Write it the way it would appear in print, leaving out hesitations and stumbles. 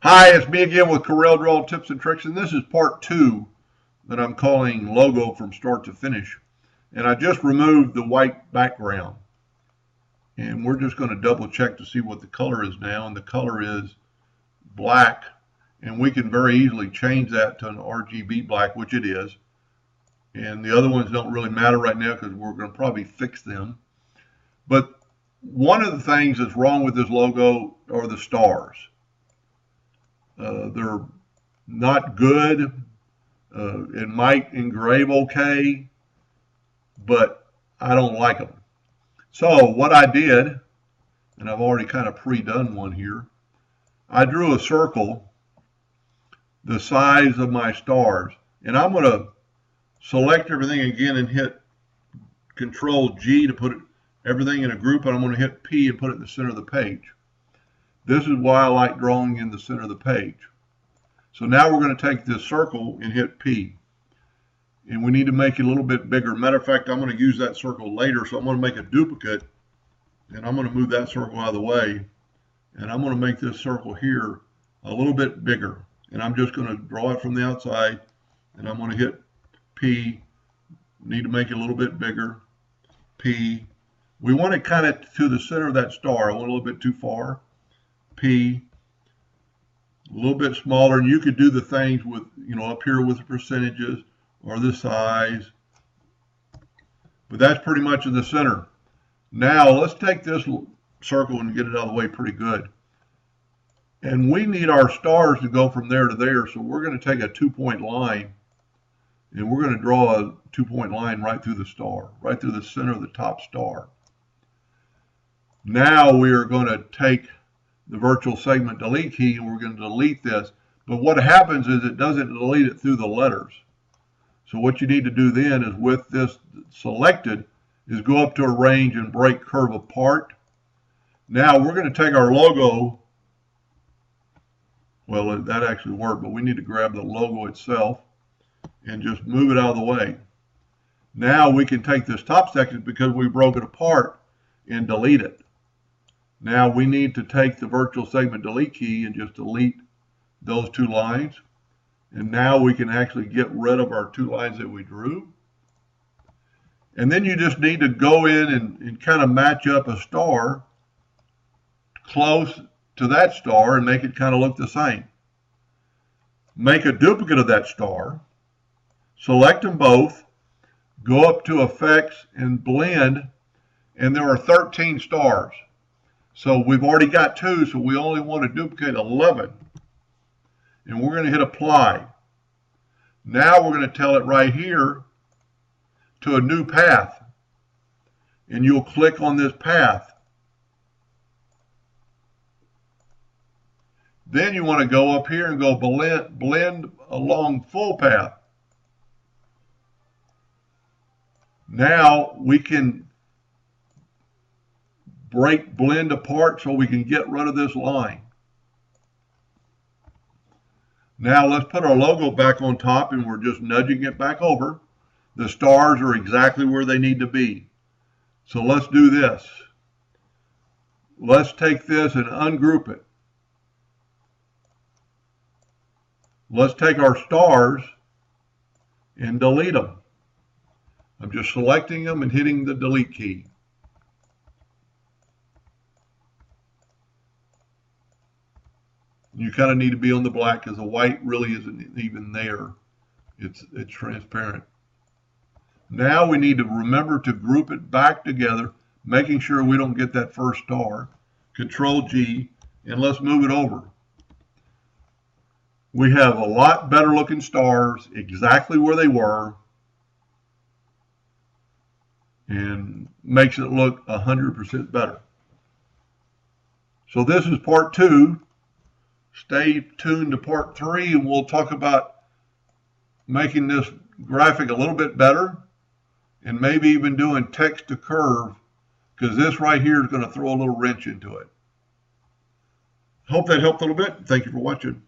Hi, it's me again with Corel Draw Tips and Tricks, and this is part 2 that I'm calling Logo from Start to Finish. And I just removed the white background. And we're just going to double check to see what the color is now, and the color is black. And we can very easily change that to an RGB black, which it is. And the other ones don't really matter right now because we're going to probably fix them. But one of the things that's wrong with this logo are the stars. They're not good. It might engrave okay, but I don't like them. So what I did, and I've already kind of pre-done one here, I drew a circle the size of my stars, and I'm going to select everything again and hit Control G to put everything in a group, and I'm going to hit P and put it in the center of the page. This is why I like drawing in the center of the page. So now we're going to take this circle and hit P. And we need to make it a little bit bigger. Matter of fact, I'm going to use that circle later, so I'm going to make a duplicate. And I'm going to move that circle out of the way. And I'm going to make this circle here a little bit bigger. And I'm just going to draw it from the outside. And I'm going to hit P. Need to make it a little bit bigger. P. We want it kind of to the center of that star. I went a little bit too far. P, a little bit smaller, and you could do the things with, up here with the percentages or the size, but that's pretty much in the center. Now let's take this circle and get it out of the way pretty good. And we need our stars to go from there to there, so we're going to take a 2-point line, and we're going to draw a 2-point line right through the star, right through the center of the top star. Now we are going to take the virtual segment delete key, and we're going to delete this. But what happens is it doesn't delete it through the letters. So what you need to do then is, with this selected, is go up to arrange and break curve apart. Now we're going to take our logo. Well, that actually worked, but we need to grab the logo itself and just move it out of the way. Now we can take this top section, because we broke it apart, and delete it. Now we need to take the virtual segment delete key and just delete those 2 lines. And now we can actually get rid of our 2 lines that we drew. And then you just need to go in and kind of match up a star close to that star and make it kind of look the same. Make a duplicate of that star, select them both, go up to Effects and Blend, and there are 13 stars. So we've already got 2, so we only want to duplicate 11. And we're going to hit Apply. Now we're going to tell it right here to a new path. And you'll click on this path. Then you want to go up here and go blend along full path. Now we can blend apart so we can get rid of this line. Now let's put our logo back on top, and we're just nudging it back over. The stars are exactly where they need to be. So let's do this. Let's take this and ungroup it. Let's take our stars and delete them. I'm just selecting them and hitting the delete key. You kind of need to be on the black, because the white really isn't even there. It's transparent. Now we need to remember to group it back together, making sure we don't get that first star. Control G, and let's move it over. We have a lot better looking stars, exactly where they were, and makes it look 100% better. So this is part 2. Stay tuned to part 3, and we'll talk about making this graphic a little bit better, and maybe even doing text to curve, because this right here is going to throw a little wrench into it. Hope that helped a little bit. Thank you for watching.